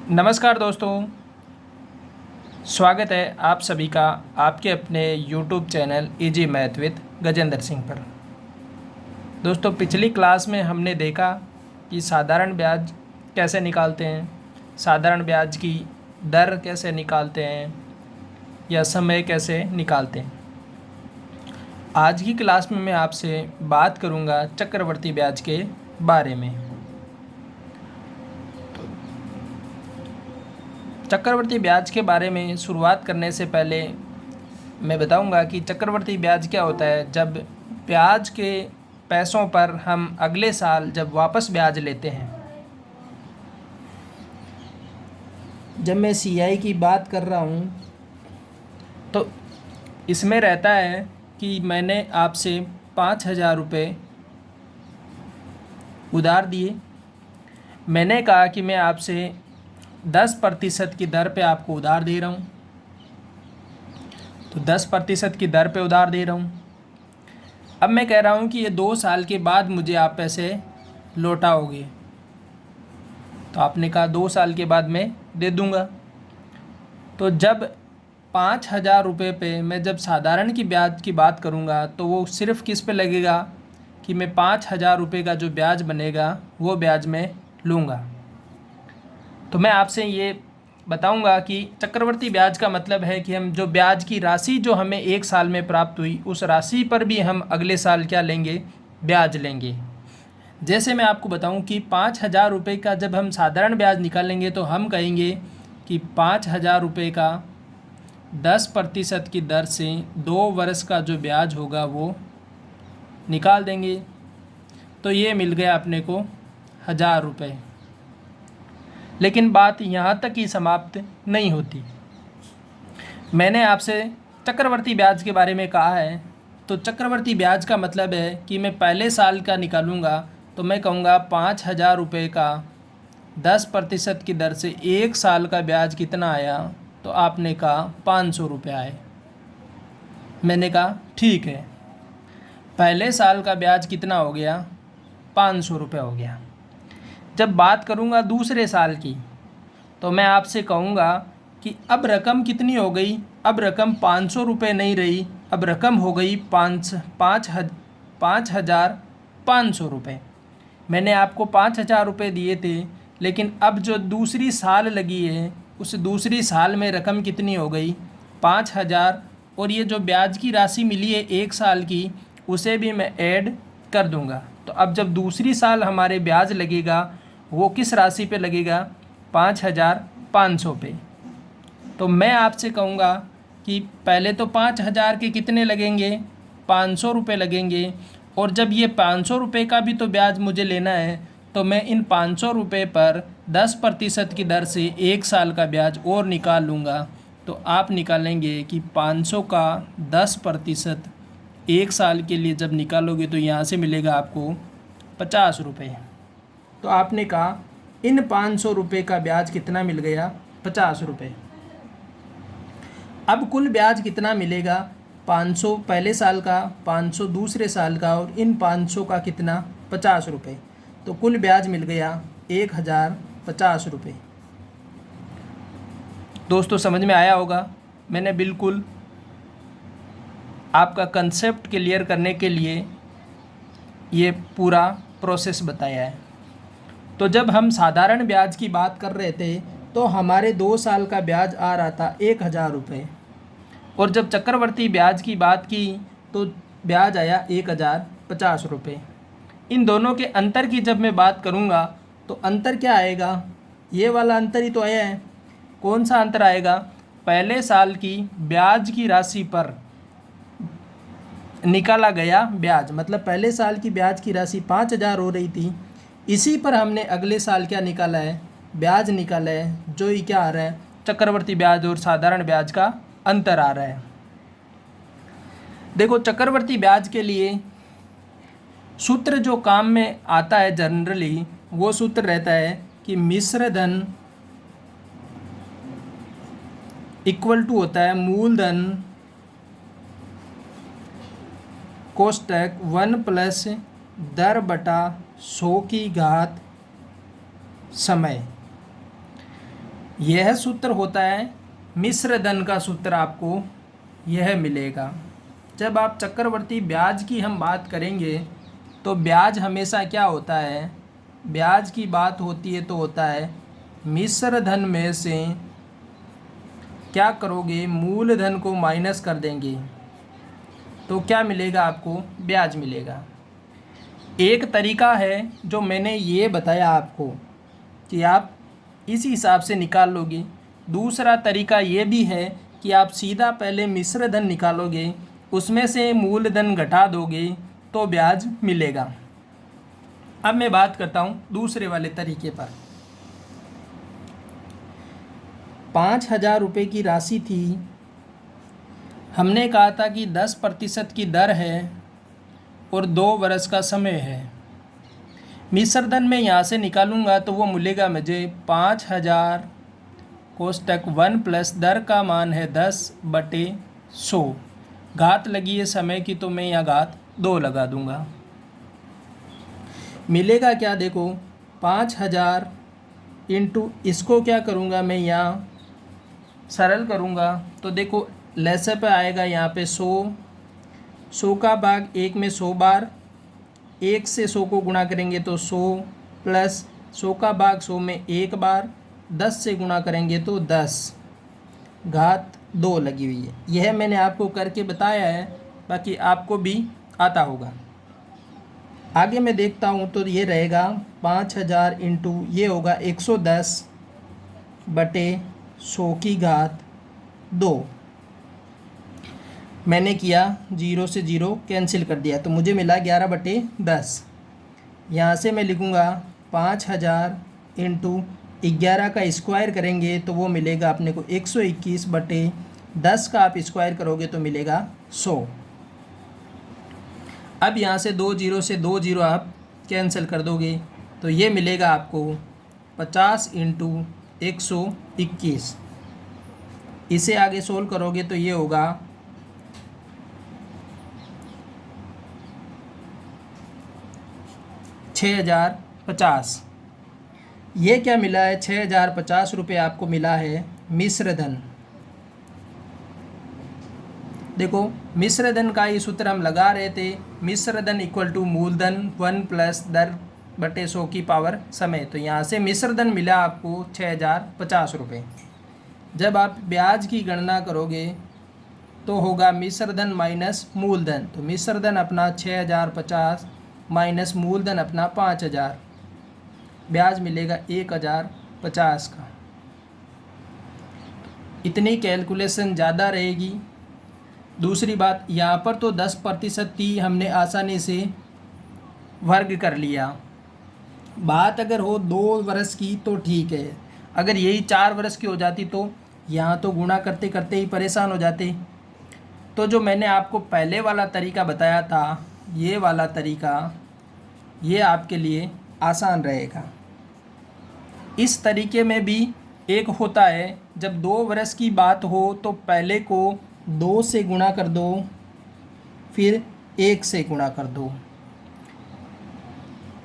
नमस्कार दोस्तों, स्वागत है आप सभी का आपके अपने YouTube channel easy math with Gajendra Singh पर। दोस्तों, पिछली क्लास में हमने देखा कि साधारण ब्याज कैसे निकालते हैं, साधारण ब्याज की दर कैसे निकालते हैं या समय कैसे निकालते हैं। आज की क्लास में मैं आपसे बात करूंगा चक्रवर्ती ब्याज के बारे में। चक्रवर्ती ब्याज के बारे में शुरुआत करने से पहले मैं बताऊंगा कि चक्रवर्ती ब्याज क्या होता है। जब ब्याज के पैसों पर हम अगले साल जब वापस ब्याज लेते हैं, जब मैं सीआई की बात कर रहा हूँ तो इसमें रहता है कि मैंने आपसे 5,000 रुपये उधार दिए। मैंने कहा कि मैं आपसे 10% की दर पे आपको उधार दे रहा हूँ, तो 10% की दर पे उधार दे रहा हूँ। अब मैं कह रहा हूँ कि ये 2 साल के बाद मुझे आप पैसे लौटाओगे, तो आपने कहा 2 साल के बाद मैं दे दूँगा। तो जब 5,000 रुपये पे मैं जब साधारण की ब्याज की बात करूँगा तो वो सिर्फ़ किस पे लगेगा कि मैं 5,000 रुपये का जो ब्याज बनेगा वो ब्याज मैं लूँगा। तो मैं आपसे ये बताऊंगा कि चक्रवर्ती ब्याज का मतलब है कि हम जो ब्याज की राशि जो हमें 1 साल में प्राप्त हुई उस राशि पर भी हम अगले साल क्या लेंगे, ब्याज लेंगे। जैसे मैं आपको बताऊं कि 5,000 रुपये का जब हम साधारण ब्याज निकालेंगे तो हम कहेंगे कि 5,000 रुपये का 10% की दर से 2 वर्ष का जो ब्याज होगा वो निकाल देंगे। तो ये मिल गया अपने को 1,000 रुपये। लेकिन बात यहाँ तक ही समाप्त नहीं होती। मैंने आपसे चक्रवर्ती ब्याज के बारे में कहा है, तो चक्रवर्ती ब्याज का मतलब है कि मैं पहले साल का निकालूंगा तो मैं कहूँगा 5,000 रुपये का 10% की दर से 1 साल का ब्याज कितना आया, तो आपने कहा 500 रुपये आए। मैंने कहा ठीक है, पहले साल का ब्याज कितना हो गया, 500 रुपये हो गया। जब बात करूंगा दूसरे साल की तो मैं आपसे कहूँगा कि अब रकम कितनी हो गई, अब रकम 500 रुपये नहीं रही, अब रकम हो गई 5,500 रुपये। मैंने आपको 5,000 रुपये दिए थे, लेकिन अब जो दूसरी साल लगी है उस दूसरी साल में रकम कितनी हो गई, 5,000। और ये जो ब्याज की राशि मिली है 1 साल की, उसे भी मैं ऐड कर दूंगा। तो अब जब दूसरी साल हमारे ब्याज लगेगा वो किस राशि पे लगेगा, 5,500 पे। तो मैं आपसे कहूँगा कि पहले तो 5,000 के कितने लगेंगे, 500 रुपये लगेंगे। और जब ये 500 रुपये का भी तो ब्याज मुझे लेना है, तो मैं इन 500 रुपये पर 10% की दर से 1 साल का ब्याज और निकाल लूँगा। तो आप निकालेंगे कि 500 का 10% 1 साल के लिए जब निकालोगे तो यहाँ से मिलेगा आपको 50 रुपये। तो आपने कहा इन 500 रुपये का ब्याज कितना मिल गया, 50 रुपये। अब कुल ब्याज कितना मिलेगा, 500 पहले साल का, 500 दूसरे साल का, और इन 500 का कितना, 50 रुपये। तो कुल ब्याज मिल गया 1,050 रुपये। दोस्तों, समझ में आया होगा। मैंने बिल्कुल आपका कंसेप्ट क्लियर करने के लिए ये पूरा प्रोसेस बताया है। तो जब हम साधारण ब्याज की बात कर रहे थे तो हमारे 2 साल का ब्याज आ रहा था 1,000 रुपये, और जब चक्रवर्ती ब्याज की बात की तो ब्याज आया 1,050 रुपये। इन दोनों के अंतर की जब मैं बात करूँगा तो अंतर क्या आएगा, ये वाला अंतर ही तो आया है। कौन सा अंतर आएगा, पहले साल की ब्याज की राशि पर निकाला गया ब्याज, मतलब पहले साल की ब्याज की राशि 5,000 हो रही थी, इसी पर हमने अगले साल क्या निकाला है, ब्याज निकाला है, जो ही क्या आ रहा है, चक्रवर्ती ब्याज और साधारण ब्याज का अंतर आ रहा है। देखो, चक्रवर्ती ब्याज के लिए सूत्र जो काम में आता है जनरली, वो सूत्र रहता है कि मिश्र धन इक्वल टू होता है मूलधन कोष्टक 1 प्लस दर बटा 100 की घात समय। यह सूत्र होता है मिश्र धन का सूत्र, आपको यह मिलेगा। जब आप चक्रवर्ती ब्याज की हम बात करेंगे तो ब्याज हमेशा क्या होता है, ब्याज की बात होती है तो होता है मिश्र धन में से क्या करोगे, मूलधन को माइनस कर देंगे तो क्या मिलेगा, आपको ब्याज मिलेगा। एक तरीका है जो मैंने ये बताया आपको कि आप इस हिसाब से निकाल लोगे। दूसरा तरीका ये भी है कि आप सीधा पहले मिश्र धन निकालोगे, उसमें से मूलधन घटा दोगे तो ब्याज मिलेगा। अब मैं बात करता हूँ दूसरे वाले तरीके पर। 5,000 रुपये की राशि थी, हमने कहा था कि 10% की दर है और 2 वर्ष का समय है। मिश्र धन में यहाँ से निकालूंगा तो वो मिलेगा मुझे 5,000 कोष्टक 1 प्लस दर का मान है 10/100, घात लगी है समय की तो मैं यहाँ घात 2 लगा दूंगा। मिलेगा क्या, देखो 5,000 इंटू इसको क्या करूँगा मैं यहाँ सरल करूँगा तो देखो लैसे पे आएगा यहाँ पे 100 का भाग 1 में 100 बार, 1 से 100 को गुणा करेंगे तो 100 प्लस 100 का भाग 100 में 1 बार, 10 से गुणा करेंगे तो 10 घात 2 लगी हुई है। यह मैंने आपको करके बताया है, बाकी आपको भी आता होगा। आगे मैं देखता हूँ तो ये रहेगा 5,000 इंटू ये होगा 110/100 की घात 2। मैंने किया 0 से 0 कैंसिल कर दिया तो मुझे मिला 11/10। यहाँ से मैं लिखूँगा 5,000 इंटू 11 का स्क्वायर करेंगे तो वो मिलेगा अपने को 121/10 का आप स्क्वायर करोगे तो मिलेगा 100। अब यहाँ से 2 0 से 2 0 आप कैंसिल कर दोगे तो ये मिलेगा आपको 50 इंटू 121। इसे आगे सोल्व करोगे तो ये होगा 6,050। ये क्या मिला है, 6,050 रुपये आपको मिला है मिश्र धन। देखो मिश्र धन का ये सूत्र हम लगा रहे थे, मिश्र धन इक्वल टू मूलधन 1 प्लस दर बटे 100 की पावर समय। तो यहाँ से मिश्र धन मिला आपको 6,050 रुपये। जब आप ब्याज की गणना करोगे तो होगा मिश्र धन माइनस मूलधन, तो मिश्र धन अपना 6,050 माइनस मूलधन अपना 5,000, ब्याज मिलेगा 1,050 का। इतनी कैलकुलेशन ज़्यादा रहेगी। दूसरी बात, यहाँ पर तो 10% थी, हमने आसानी से वर्ग कर लिया। बात अगर हो 2 वर्ष की तो ठीक है, अगर यही 4 वर्ष की हो जाती तो यहाँ तो गुणा करते करते ही परेशान हो जाते। तो जो मैंने आपको पहले वाला तरीका बताया था, ये वाला तरीका ये आपके लिए आसान रहेगा। इस तरीके में भी एक होता है, जब 2 वर्ष की बात हो तो पहले को 2 से गुणा कर दो, फिर 1 से गुणा कर दो।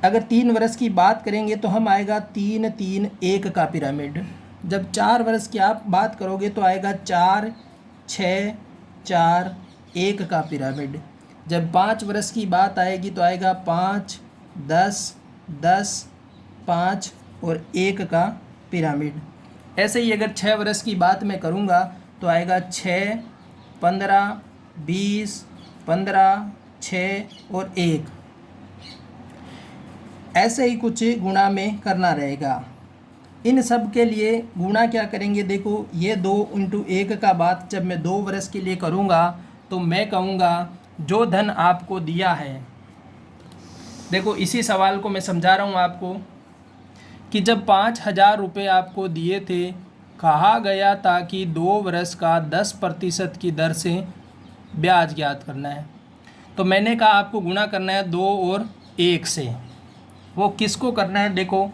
अगर 3 वर्ष की बात करेंगे तो हम आएगा 3 3 1 का पिरामिड। जब 4 वर्ष की आप बात करोगे तो आएगा 4 6 4 1 का पिरामिड। जब 5 वर्ष की बात आएगी तो आएगा 5 10 10 5 और 1 का पिरामिड। ऐसे ही अगर 6 वर्ष की बात मैं करूँगा तो आएगा 6 15 20 15 6 और 1। ऐसे ही कुछ गुणा में करना रहेगा। इन सब के लिए गुणा क्या करेंगे, देखो ये 2 × 1 का बात जब मैं 2 वर्ष के लिए करूँगा तो मैं कहूँगा जो धन आपको दिया है, देखो इसी सवाल को मैं समझा रहा हूँ आपको कि जब 5,000 रुपये आपको दिए थे, कहा गया था कि 2 वर्ष का 10% की दर से ब्याज ज्ञात करना है। तो मैंने कहा आपको गुणा करना है 2 और 1 से। वो किसको करना है, देखो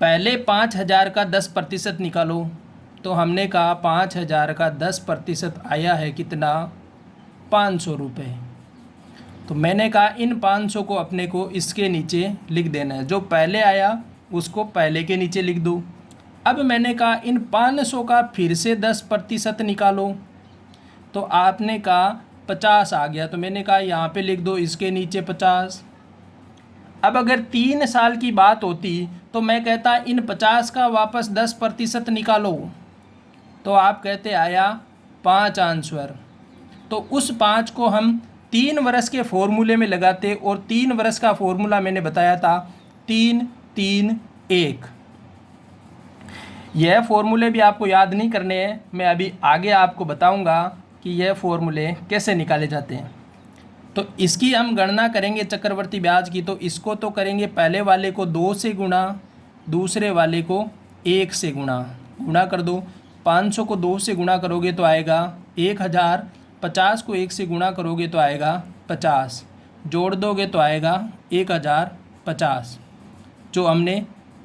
पहले 5,000 का 10% निकालो। तो हमने कहा 5,000 का 10% आया है कितना, 500 रुपये। तो मैंने कहा इन 500 को अपने को इसके नीचे लिख देना है। जो पहले आया उसको पहले के नीचे लिख दो, अब मैंने कहा इन 500 का फिर से 10% निकालो, तो आपने कहा 50 आ गया, तो मैंने कहा यहाँ पे लिख दो इसके नीचे 50। अब अगर 3 साल की बात होती तो मैं कहता इन 50 का वापस 10% निकालो, तो आप कहते आया 5 आंसर। तो उस 5 को हम 3 वर्ष के फॉर्मूले में लगाते, और 3 वर्ष का फॉर्मूला मैंने बताया था 3 3 1। यह फॉर्मूले भी आपको याद नहीं करने हैं, मैं अभी आगे आपको बताऊंगा कि यह फॉर्मूले कैसे निकाले जाते हैं। तो इसकी हम गणना करेंगे चक्रवर्ती ब्याज की। तो इसको तो करेंगे पहले वाले को 2 से गुणा, दूसरे वाले को 1 से गुणा कर दो। 500 को 2 से गुणा करोगे तो आएगा 1000, 50 को 1 से गुणा करोगे तो आएगा 50, जोड़ दोगे तो आएगा 1050, जो हमने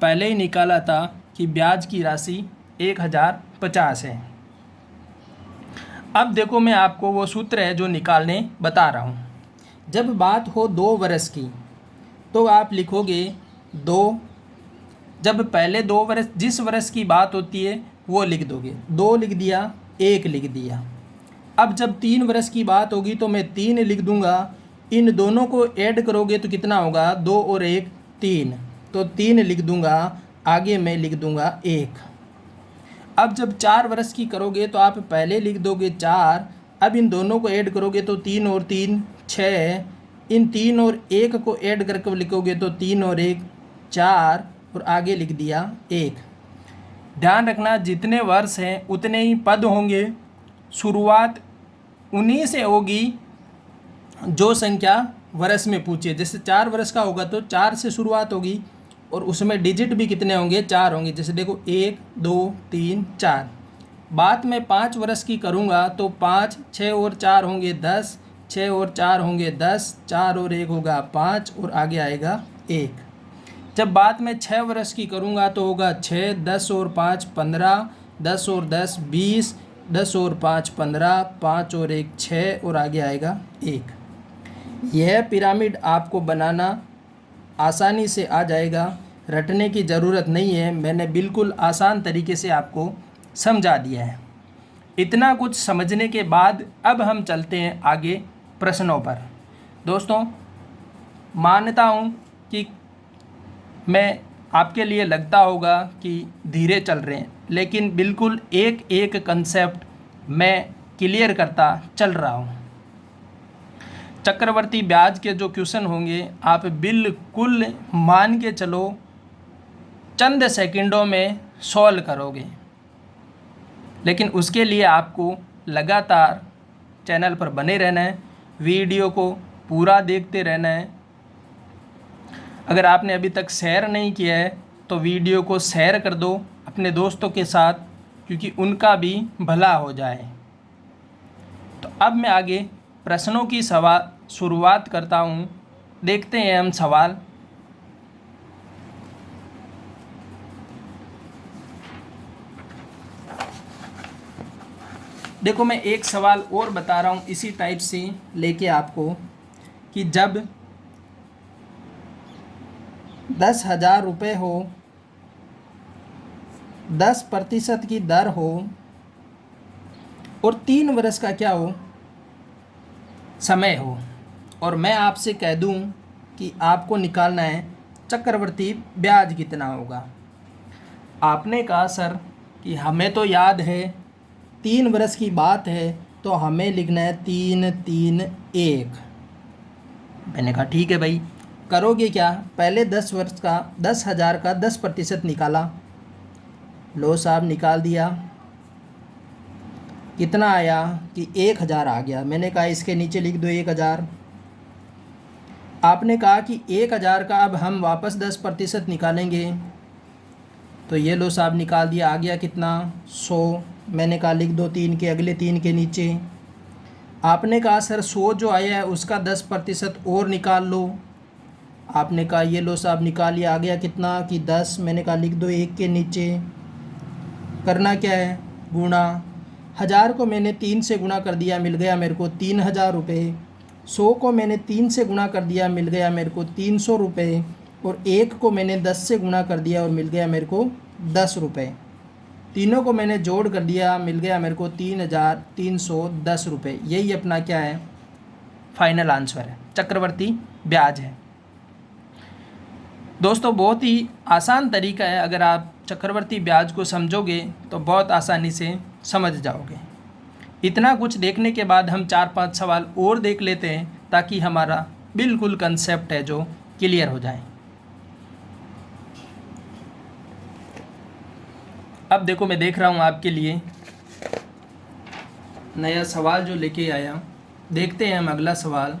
पहले ही निकाला था कि ब्याज की राशि 1050 है। अब देखो मैं आपको वो सूत्र है जो निकालने बता रहा हूँ। जब बात हो 2 वर्ष की तो आप लिखोगे 2, जब पहले 2 वर्ष जिस वर्ष की बात होती है वो लिख दोगे, 2 लिख दिया, 1 लिख दिया। अब जब 3 वर्ष की बात होगी तो मैं 3 लिख दूंगा। इन दोनों को ऐड करोगे तो कितना होगा, 2 और 1 3, तो 3 लिख दूंगा, आगे मैं लिख दूंगा 1। अब जब 4 वर्ष की करोगे तो आप पहले लिख दोगे 4, अब इन दोनों को ऐड करोगे तो 3 और 3 6, इन 3 और 1 को ऐड करके लिखोगे तो 3 और 1 4, और आगे लिख दिया 1। ध्यान रखना जितने वर्ष हैं उतने ही पद होंगे, शुरुआत उन्हीं से होगी जो संख्या वर्ष में पूछे। जैसे 4 वर्ष का होगा तो 4 से शुरुआत होगी, और उसमें डिजिट भी कितने होंगे, 4 होंगे। जैसे देखो 1 2 3 4। बात मैं 5 वर्ष की करूँगा तो 5, 6 और 4 होंगे 10, 6 और 4 होंगे 10, 4 और 1 होगा 5, और आगे आएगा 1। जब बात मैं 6 वर्ष की करूँगा तो होगा 6, 10 और 5 15, 10 और 10 20, 10 और 5 15, 5 और 1 6, और आगे आएगा 1। यह पिरामिड आपको बनाना आसानी से आ जाएगा, रटने की ज़रूरत नहीं है, मैंने बिल्कुल आसान तरीके से आपको समझा दिया है। इतना कुछ समझने के बाद अब हम चलते हैं आगे प्रश्नों पर। दोस्तों, मानता हूँ कि मैं आपके लिए लगता होगा कि धीरे चल रहे हैं, लेकिन बिल्कुल एक एक कंसेप्ट मैं क्लियर करता चल रहा हूँ। चक्रवर्ती ब्याज के जो क्वेश्चन होंगे आप बिल्कुल मान के चलो चंद सेकंडों में सॉल्व करोगे, लेकिन उसके लिए आपको लगातार चैनल पर बने रहना है, वीडियो को पूरा देखते रहना है। अगर आपने अभी तक शेयर नहीं किया है तो वीडियो को शेयर कर दो अपने दोस्तों के साथ, क्योंकि उनका भी भला हो जाए। तो अब मैं आगे प्रश्नों की शुरुआत करता हूँ। देखते हैं हम सवाल। देखो मैं एक सवाल और बता रहा हूँ इसी टाइप से लेके आपको, कि जब 10,000 रुपये हो, 10% की दर हो, और 3 वर्ष का क्या हो, समय हो, और मैं आपसे कह दूं कि आपको निकालना है चक्रवर्ती ब्याज कितना होगा। आपने कहा सर कि हमें तो याद है 3 वर्ष की बात है, तो हमें लिखना है 3 3 1। मैंने कहा ठीक है भाई, करोगे क्या, पहले 10 वर्ष का 10,000 का 10% निकाला, लो साहब निकाल दिया, कितना आया कि 1,000 आ गया। मैंने कहा इसके नीचे लिख दो 1,000। आपने कहा कि 1,000 का अब हम वापस 10% निकालेंगे, तो ये लो साहब निकाल दिया, आ गया कितना 100। मैंने कहा लिख दो 3 के अगले 3 के नीचे। आपने कहा सर 100 जो आया है उसका 10% और निकाल लो। आपने कहा ये लो साहब निकाल लिया, आ गया कितना कि 10। मैंने कहा लिख दो 1 के नीचे। करना क्या है, गुणा। 1000 को मैंने 3 से गुणा कर दिया, मिल गया मेरे को 3,000 रुपये। 100 को मैंने 3 से गुणा कर दिया, मिल गया मेरे को 300 रुपये। और 1 को मैंने 10 से गुणा कर दिया और मिल गया मेरे को 10 रुपये। तीनों को मैंने जोड़ कर दिया, मिल गया मेरे को 3,310 रुपये। यही अपना क्या है, फाइनल आंसर है, चक्रवर्ती ब्याज है। दोस्तों बहुत ही आसान तरीका है, अगर आप चक्रवर्ती ब्याज को समझोगे तो बहुत आसानी से समझ जाओगे। इतना कुछ देखने के बाद हम 4-5 सवाल और देख लेते हैं ताकि हमारा बिल्कुल कंसेप्ट है जो क्लियर हो जाए। अब देखो मैं देख रहा हूँ आपके लिए नया सवाल जो लेके आया हूँ। देखते हैं हम अगला सवाल।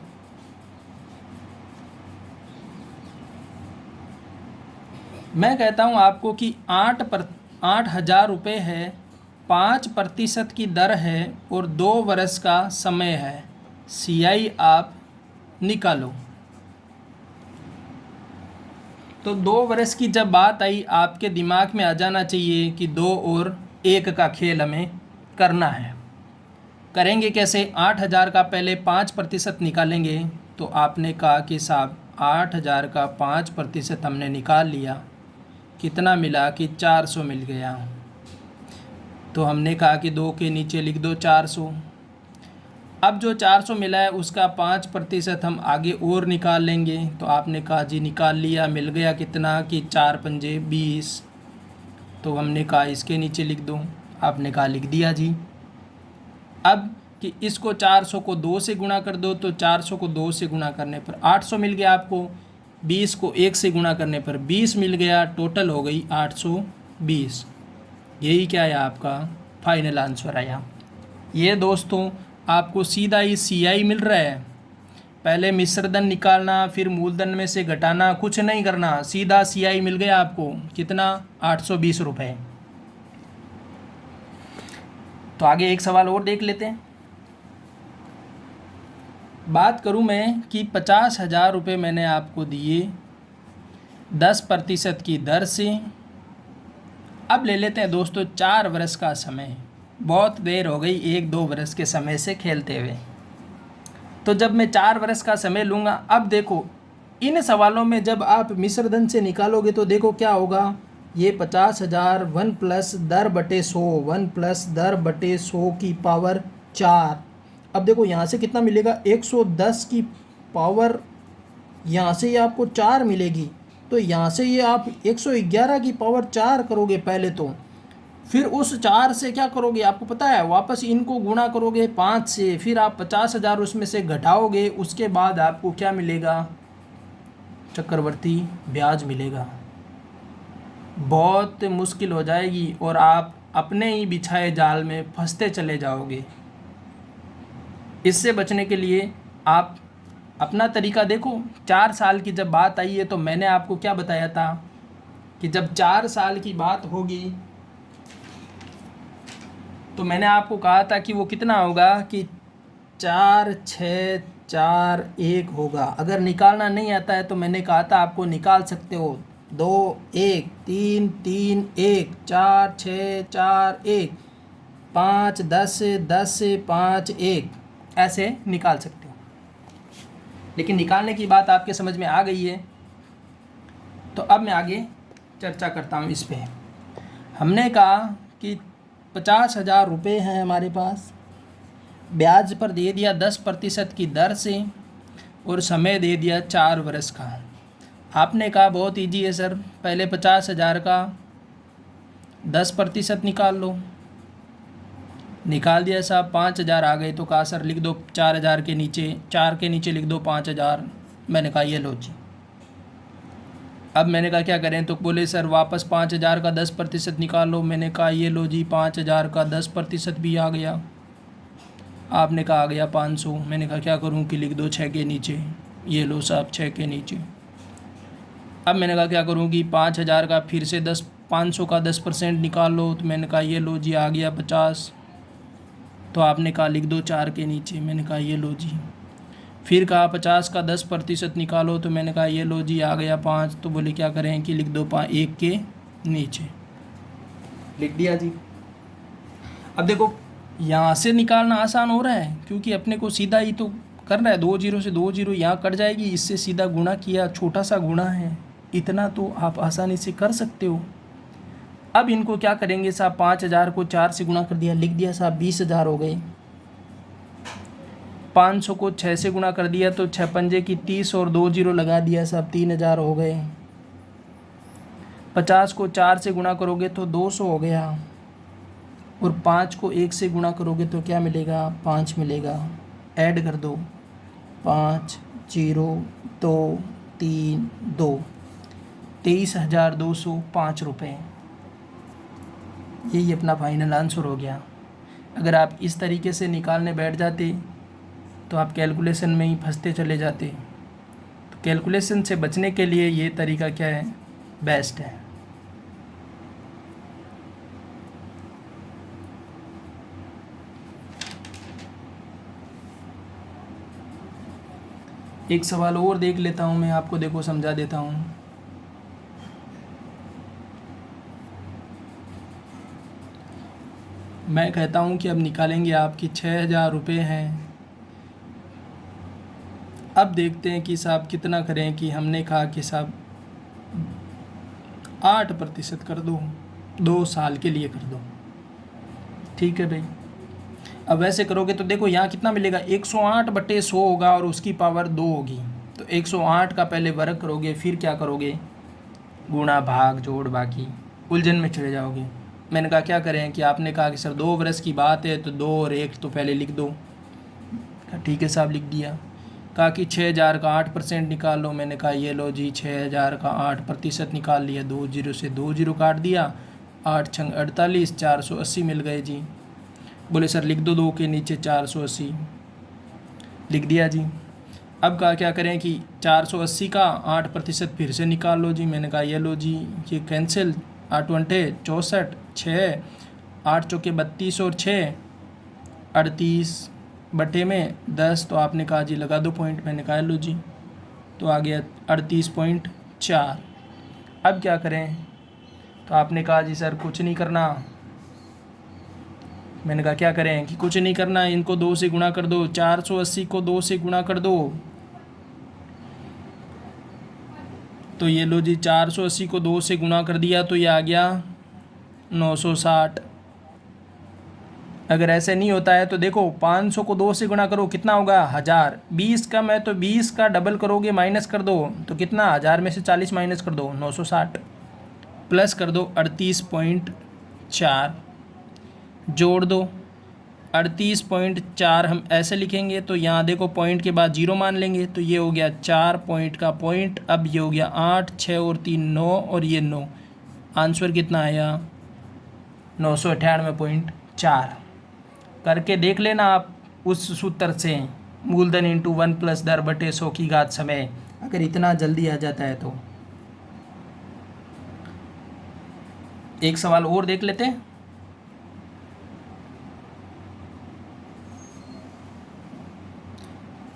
मैं कहता हूँ आपको कि 8,000 रुपये है, 5% की दर है और 2 वर्ष का समय है। CI आप निकालो। तो 2 वर्ष की जब बात आई, आपके दिमाग में आ जाना चाहिए कि 2 और 1 का खेल हमें करना है। करेंगे कैसे? 8,000 का पहले 5% निकालेंगे। तो आपने कहा कि साहब 8,000 का 5% हमने निकाल लिया, कितना मिला कि 400 मिल गया। तो हमने कहा कि 2 के नीचे लिख दो 400। अब जो 400 मिला है उसका 5% हम आगे और निकाल लेंगे। तो आपने कहा जी निकाल लिया, मिल गया कितना कि 4 पंजे 20। तो हमने कहा इसके नीचे लिख दो, आपने कहा लिख दिया जी। अब कि इसको 400 को 2 से गुणा कर दो, तो 400 को 2 से गुणा करने पर 800 मिल गया आपको, 20 को 1 से गुणा करने पर 20 मिल गया, टोटल हो गई 820। यही क्या है आपका फाइनल आंसर आया। ये दोस्तों आपको सीधा ही CI मिल रहा है। पहले मिश्रधन निकालना, फिर मूलधन में से घटाना, कुछ नहीं करना, सीधा CI मिल गया आपको। कितना? 820 रुपये। तो आगे एक सवाल और देख लेते हैं। बात करूं मैं कि 50,000 रुपये मैंने आपको दिए 10% की दर से। अब ले लेते हैं दोस्तों 4 वर्ष का समय। बहुत देर हो गई 1-2 वर्ष के समय से खेलते हुए। तो जब मैं 4 वर्ष का समय लूँगा, अब देखो इन सवालों में जब आप मिश्रधन से निकालोगे तो देखो क्या होगा। ये 50,000 1 प्लस दर बटे 100, 1 प्लस दर बटे 100 की पावर 4। अब देखो यहाँ से कितना मिलेगा, 110 की पावर, यहाँ से ये आपको 4 मिलेगी। तो यहाँ से ये आप 111 की पावर 4 करोगे पहले तो, फिर उस 4 से क्या करोगे आपको पता है, वापस इनको गुणा करोगे 5 से, फिर आप 50,000 उसमें से घटाओगे। उसके बाद आपको क्या मिलेगा, चक्रवर्ती ब्याज मिलेगा। बहुत मुश्किल हो जाएगी और आप अपने ही बिछाए जाल में फंसते चले जाओगे। इससे बचने के लिए आप अपना तरीका देखो। 4 साल की जब बात आई है तो मैंने आपको क्या बताया था कि जब 4 साल की बात होगी तो मैंने आपको कहा था कि वो कितना होगा कि 4 6 4 1 होगा। अगर निकालना नहीं आता है तो मैंने कहा था आपको निकाल सकते हो, 2 1 3 3 1 4 6 4 1 5 10 10 5 1 ऐसे निकाल सकते हो। लेकिन निकालने की बात आपके समझ में आ गई है। तो अब मैं आगे चर्चा करता हूँ इस पे। हमने कहा कि 50,000 रुपये हैं हमारे पास, ब्याज पर दे दिया 10% की दर से और समय दे दिया 4 वर्ष का। आपने कहा बहुत इजी है सर, पहले 50,000 का 10% निकाल लो। निकाल दिया साहब, 5,000 आ गए तो कहा सर लिख दो 4,000 के नीचे, 4 के नीचे लिख दो 5,000। मैंने कहा ये लो जी। अब मैंने कहा क्या करें, तो बोले सर वापस 5,000 का 10% निकाल लो। मैंने कहा ये लो जी, 5,000 का 10% भी आ गया। आपने कहा आ गया 500। मैंने कहा क्या करूं कि लिख दो 6 के नीचे, ये लो साहब 6 के नीचे। अब मैंने कहा क्या करूं कि 5,000 का फिर से 500 का 10% निकाल लो। तो मैंने कहा ये लो जी, आ गया 50। तो आपने कहा लिख दो 4 के नीचे। मैंने कहा ये लो जी। फिर कहा 50 का 10% निकालो। तो मैंने कहा ये लो जी, आ गया 5। तो बोले क्या करें कि लिख दो 1 के नीचे, लिख दिया जी। अब देखो यहाँ से निकालना आसान हो रहा है क्योंकि अपने को सीधा ही तो करना है। 2 0 से 2 0 यहाँ कट जाएगी, इससे सीधा गुणा किया, छोटा सा गुणा है, इतना तो आप आसानी से कर सकते हो। अब इनको क्या करेंगे साहब, 5,000 को 4 से गुणा कर दिया, लिख दिया साहब 20,000 हो गए। 500 को 6 से गुणा कर दिया तो 6 पंजे की 30 और 2 जीरो लगा दिया साहब, 3,000 हो गए। 50 को 4 से गुणा करोगे तो 200 हो गया, और 5 को 1 से गुणा करोगे तो क्या मिलेगा, 5 मिलेगा। ऐड कर दो, 5 0 2 3 2, 23,205 रुपये। यही अपना फाइनल आंसर हो गया। अगर आप इस तरीके से निकालने बैठ जाते तो आप कैलकुलेशन में ही फंसते चले जाते। तो कैलकुलेशन से बचने के लिए ये तरीका क्या है, बेस्ट है। एक सवाल और देख लेता हूँ मैं, आपको देखो समझा देता हूँ। मैं कहता हूँ कि अब निकालेंगे आपकी 6,000 रुपये हैं। अब देखते हैं कि साहब कितना करें, कि हमने कहा कि साहब 8% कर दो, 2 साल के लिए कर दो। ठीक है भाई। अब वैसे करोगे तो देखो यहाँ कितना मिलेगा, 108/100 होगा और उसकी पावर 2 होगी। तो 108 का पहले वर्ग करोगे, फिर क्या करोगे, गुणा भाग जोड़ बाकी, उलझन में चले जाओगे। मैंने कहा क्या करें, कि आपने कहा कि सर 2 वर्ष की बात है तो 2 और 1 तो पहले लिख दो। ठीक है साहब, लिख दिया। कहा कि 6,000 का 8% निकाल लो। मैंने कहा ये लो जी, 6,000 का 8% निकाल लिया। 2 जीरो से 2 जीरो काट दिया, 8 छंग 48, 480 मिल गए जी। बोले सर लिख दो 2 के नीचे 480, लिख दिया जी। अब कहा क्या करें कि 480 का 8% फिर से निकाल लो जी। मैंने कहा ये लो जी, ये कैंसिल, 8 अंठे 64, 6 8 चौके 32 और 6 38 बटे में 10। तो आपने कहा जी लगा दो पॉइंट। मैंने कहा लो जी, तो आ गया 38.4। अब क्या करें, तो आपने कहा जी सर कुछ नहीं करना। मैंने कहा क्या करें, कि कुछ नहीं करना, इनको 2 से गुणा कर दो। 480 को 2 से गुणा कर दो, तो ये लो जी 480 को 2 से गुणा कर दिया तो ये आ गया 960। अगर ऐसे नहीं होता है तो देखो 500 को 2 से गुणा करो, कितना होगा 1000। 20 कम है तो 20 का डबल करोगे, माइनस कर दो तो कितना, 1000 में से 40 माइनस कर दो 960, प्लस कर दो 38.4, जोड़ दो 38.4। हम ऐसे लिखेंगे तो यहाँ देखो पॉइंट के बाद 0 मान लेंगे, तो ये हो गया 4 पॉइंट का पॉइंट। अब ये हो गया 8, 6 और 3 9 और ये 9। आंसर कितना आया, 998.4। करके देख लेना आप उस सूत्र से, मूलधन इंटू 1 प्लस दर बटे 100 की घात समय, अगर इतना जल्दी आ जाता है तो। एक सवाल और देख लेते हैं।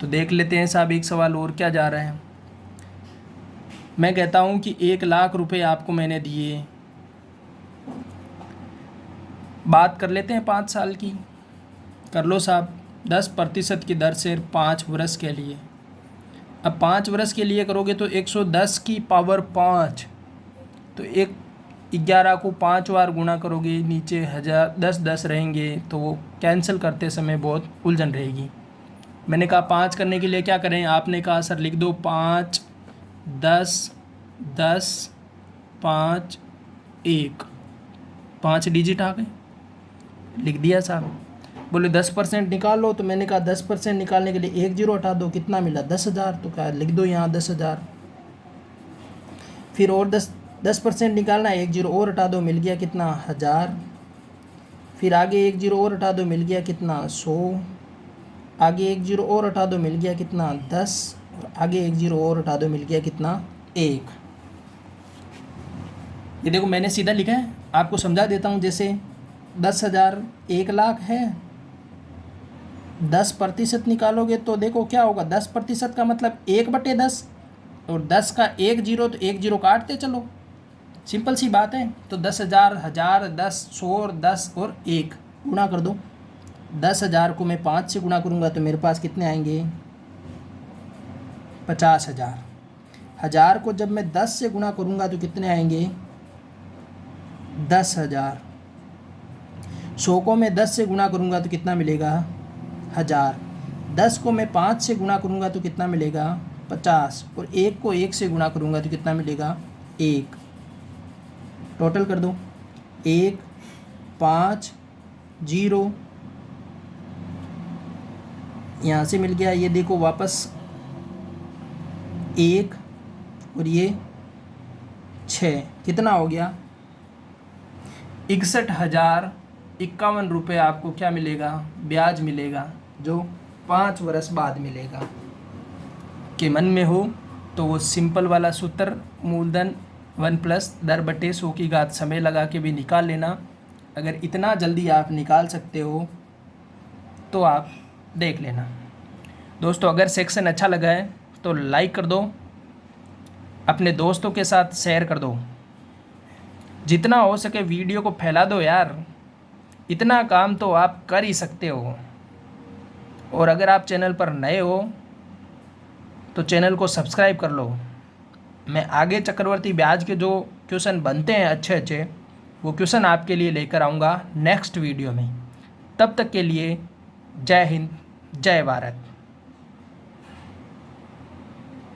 तो देख लेते हैं साहब एक सवाल और क्या जा रहा है। मैं कहता हूं कि 1,00,000 रुपए आपको मैंने दिए। बात कर लेते हैं 5 साल की, कर लो साहब। 10% की दर से 5 वर्ष के लिए। अब 5 वर्ष के लिए करोगे तो 110 की पावर 5, तो 11 को 5 बार गुणा करोगे, नीचे 1000 10 10 रहेंगे, तो वो कैंसिल करते समय बहुत उलझन रहेगी। मैंने कहा 5 करने के लिए क्या करें, आपने कहा सर लिख दो 5 10 10 5 1, 5 डिजिट आ गए, लिख दिया साहब। बोले 10% निकाल लो, तो मैंने कहा 10% निकालने के लिए 1 जीरो हटा दो, कितना मिला 10,000। तो कहा लिख दो यहाँ 10,000। फिर और 10% निकालना, 1 जीरो और हटा दो, मिल गया कितना 1000। फिर आगे 1 जीरो और हटा दो, मिल गया कितना 100। आगे 1 जीरो और हटा दो, मिल गया कितना 10। और आगे 1 जीरो और हटा दो, मिल गया कितना 1। ये देखो मैंने सीधा लिखा है, आपको समझा देता हूँ। जैसे 10,000 1,00,000 है, 10% निकालोगे तो देखो क्या होगा, 10% का मतलब 1/10, और 10 का 1 जीरो तो 1 जीरो काटते चलो, सिंपल सी बात है। तो 10,000 1000 10 100 और 10 और 1 गुणा कर दो। 10,000 को मैं 5 से गुणा करूँगा तो मेरे पास कितने आएंगे 50,000। 1000 को जब मैं 10 से गुणा करूँगा तो कितने आएंगे 10,000। 100 को मैं 10 से गुणा करूँगा तो कितना मिलेगा? 1000। 10 को मैं 5 से गुणा करूँगा तो कितना मिलेगा? 50। और 1 को 1 से गुणा करूँगा तो कितना मिलेगा? 1। टोटल कर दो। 1 5 0, यहाँ से मिल गया, ये देखो वापस 1 और ये 6, कितना हो गया? 61,051 रुपये आपको क्या मिलेगा? ब्याज मिलेगा, जो 5 वर्ष बाद मिलेगा। के मन में हो तो वो सिंपल वाला सूत्र मूलधन 1 प्लस दर बटे 100 की घात समय लगा के भी निकाल लेना। अगर इतना जल्दी आप निकाल सकते हो तो आप देख लेना। दोस्तों, अगर सेक्शन अच्छा लगा है तो लाइक कर दो, अपने दोस्तों के साथ शेयर कर दो, जितना हो सके वीडियो को फैला दो यार, इतना काम तो आप कर ही सकते हो। और अगर आप चैनल पर नए हो तो चैनल को सब्सक्राइब कर लो। मैं आगे चक्रवर्ती ब्याज के जो क्वेश्चन बनते हैं अच्छे अच्छे, वो क्वेश्चन आपके लिए लेकर आऊँगा नेक्स्ट वीडियो में। तब तक के लिए जय हिंद, जय भारत।